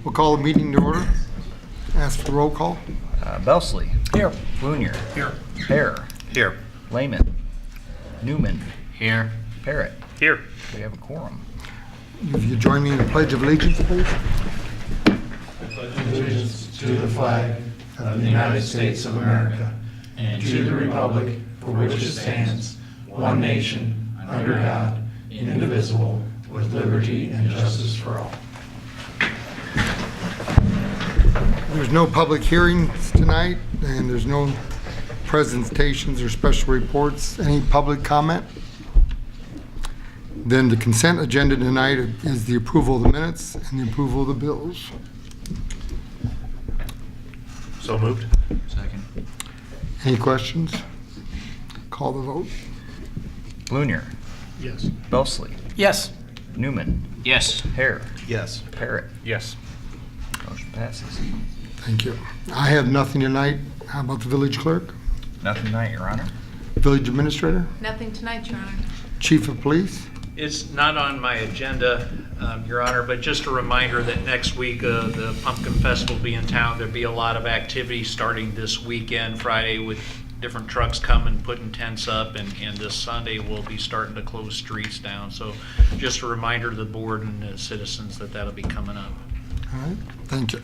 We'll call the meeting to order. Ask for roll call. Belsley. Here. Blunier. Here. Hare. Here. Lehman. Newman. Here. Parrott. Here. We have a quorum. If you join me in the Pledge of Allegiance, please. Allegiance to the flag of the United States of America and to the republic for which it stands, one nation, under God, indivisible, with liberty and justice for all. There's no public hearings tonight, and there's no presentations or special reports. Any public comment? Then the consent agenda tonight is the approval of the minutes and the approval of the bills. So moved. Second. Any questions? Call the vote. Blunier. Yes. Belsley. Yes. Newman. Yes. Hare. Yes. Parrott. Yes. Motion passes. Thank you. I have nothing tonight. How about the village clerk? Nothing tonight, Your Honor. Village administrator? Nothing tonight, Your Honor. Chief of police? It's not on my agenda, Your Honor, but just a reminder that next week the Pumpkin Festival will be in town. There'll be a lot of activity starting this weekend, Friday, with different trucks coming, putting tents up, and this Sunday we'll be starting to close streets down. So just a reminder to the board and the citizens that that'll be coming up. All right, thank you.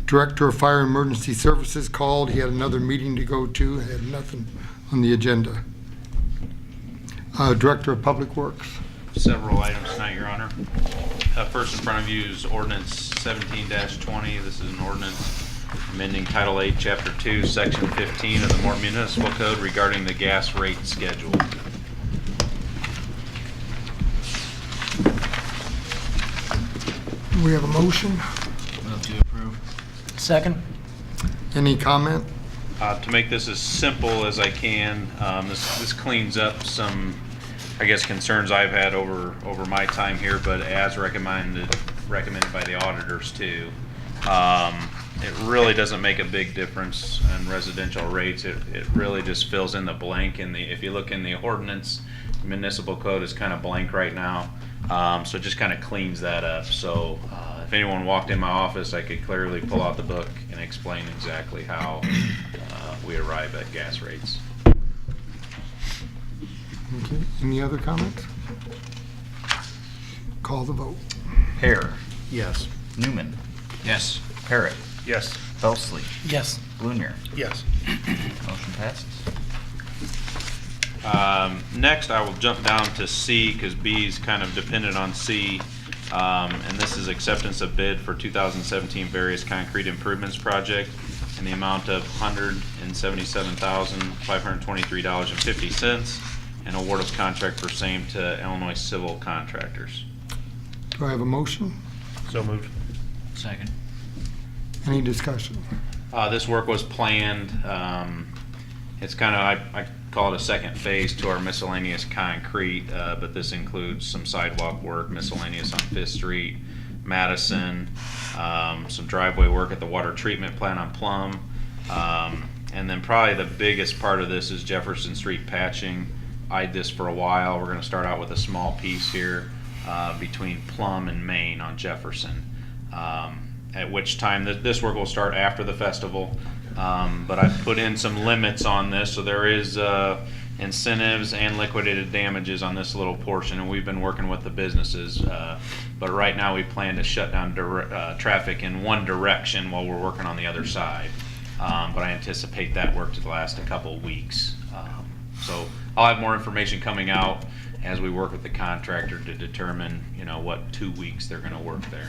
Director of Fire and Emergency Services called. He had another meeting to go to and had nothing on the agenda. Director of Public Works. Several items tonight, Your Honor. First in front of you is Ordinance 17-20. This is an ordinance amending Title 8, Chapter 2, Section 15 of the Morton Municipal Code regarding the gas rate schedule. We have a motion. Move to approve. Second. Any comment? To make this as simple as I can, this cleans up some, I guess, concerns I've had over my time here, but as recommended by the auditors too. It really doesn't make a big difference in residential rates. It really just fills in the blank. If you look in the ordinance, municipal code is kind of blank right now. So it just kind of cleans that up. So if anyone walked in my office, I could clearly pull out the book and explain exactly how we arrive at gas rates. Okay, any other comments? Call the vote. Hare. Yes. Newman. Yes. Parrott. Yes. Belsley. Yes. Blunier. Yes. Motion passes. Next, I will jump down to C because B is kind of dependent on C. And this is acceptance of bid for 2017 various concrete improvements project in the amount of $177,523.50 and award of contract for same to Illinois Civil Contractors. Do I have a motion? So moved. Second. Any discussion? This work was planned. It's kind of, I call it a second phase to our miscellaneous concrete, but this includes some sidewalk work, miscellaneous on 5th Street, Madison, some driveway work at the water treatment plant on Plum, and then probably the biggest part of this is Jefferson Street patching. Eyed this for a while. We're going to start out with a small piece here between Plum and Main on Jefferson, at which time this work will start after the festival. But I've put in some limits on this, so there is incentives and liquidated damages on this little portion, and we've been working with the businesses. But right now we plan to shut down traffic in one direction while we're working on the other side. But I anticipate that work to last a couple of weeks. So I'll have more information coming out as we work with the contractor to determine, what 2 weeks they're going to work there.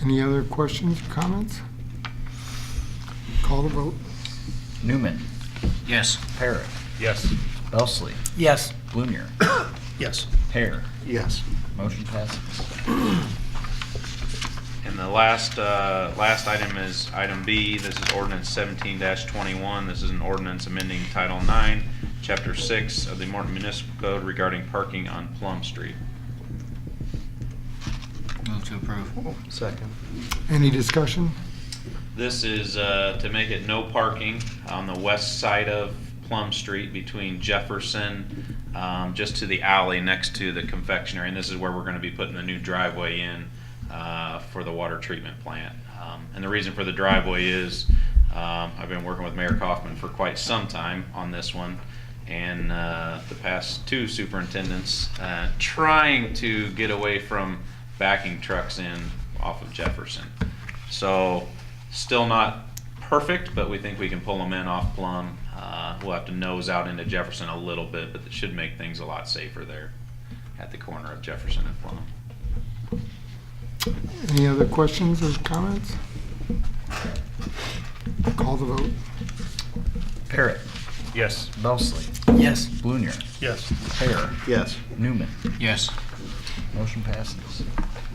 Any other questions or comments? Call the vote. Newman. Yes. Parrott. Yes. Belsley. Yes. Blunier. Yes. Hare. Yes. Motion passes. And the last item is item B. This is ordinance 17-21. This is an ordinance amending Title 9, Chapter 6 of the Morton Municipal Code regarding parking on Plum Street. Move to approve. Second. Any discussion? This is to make it no parking on the west side of Plum Street between Jefferson, just to the alley next to the confectionery, and this is where we're going to be putting the new driveway in for the water treatment plant. And the reason for the driveway is I've been working with Mayor Kaufman for quite some time on this one, and the past two superintendents trying to get away from backing trucks in off of Jefferson. So still not perfect, but we think we can pull them in off Plum. We'll have to nose out into Jefferson a little bit, but it should make things a lot safer there at the corner of Jefferson and Plum. Any other questions or comments? Call the vote. Parrot. Yes. Belsley. Yes. Blunier. Yes. Hare. Yes. Newman. Yes. Motion passes.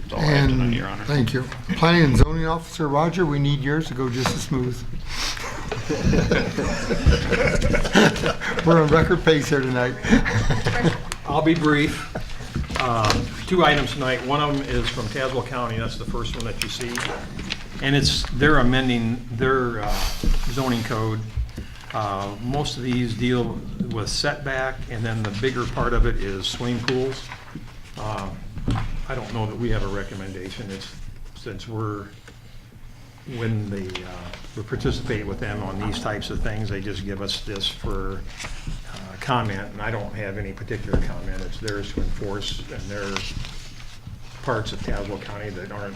That's all I have tonight, And Your Honor. thank you. Planning and zoning officer, Roger, we need yours to go just as smooth. We're on record pace here tonight. I'll be brief. Two items tonight. One of them is from Tazewell County. That's the first one that you see. And they're amending their zoning code. Most of these deal with setback, and then the bigger part of it is swimming pools. I don't know that we have a recommendation. Since when we participate with them on these types of things, they just give us this for comment, and I don't have any particular comment. It's theirs to enforce, and they're parts of Tazewell County that aren't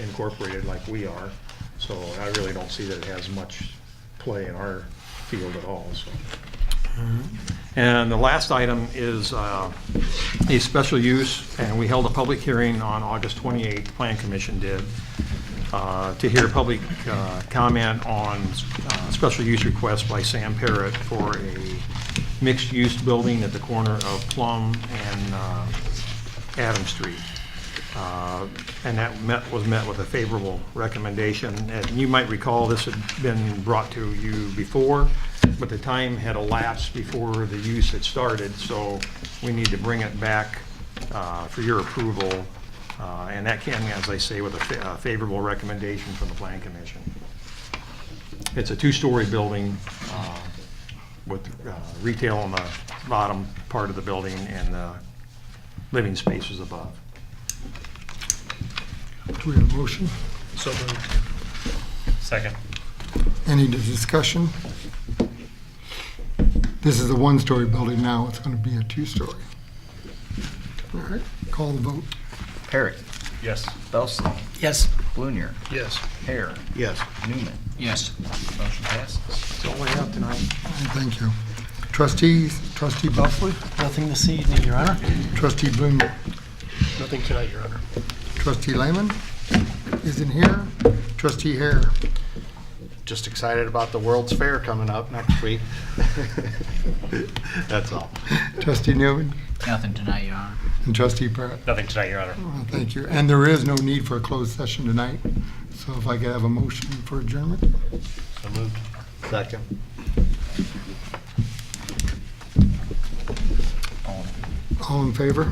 incorporated like we are. So I really don't see that it has much play in our field at all, so. And the last item is a special use, and we held a public hearing on August 28th, Plan Commission did, to hear public comment on special use request by Sam Parrott for a mixed-use building at the corner of Plum and Adams Street. And that was met with a favorable recommendation. And you might recall this had been brought to you before, but the time had elapsed before the use had started, so we need to bring it back for your approval. And that came, as I say, with a favorable recommendation from the Plan Commission. It's a two-story building with retail on the bottom part of the building and living spaces above. Do we have a motion? So moved. Second. Any discussion? This is a one-story building now. It's going to be a two-story. All right, call the vote. Parrot. Yes. Belsley. Yes. Blunier. Yes. Hare. Yes. Newman. Yes. Motion passes. That's all I have tonight. Thank you. Trustees, Trustee Buffley, Nothing this evening, Your Honor. Trustee Bloom, Nothing tonight, Your Honor. Trustee Lehman isn't here. Trustee Hare. Just excited about the World's Fair coming up next week. That's all. Trustee Newman Nothing tonight, Your Honor. and Trustee Parrott. Nothing tonight, Your Honor. Thank you. And there is no need for a closed session tonight. So if I could have a motion for adjournment. So moved. Second. All in favor?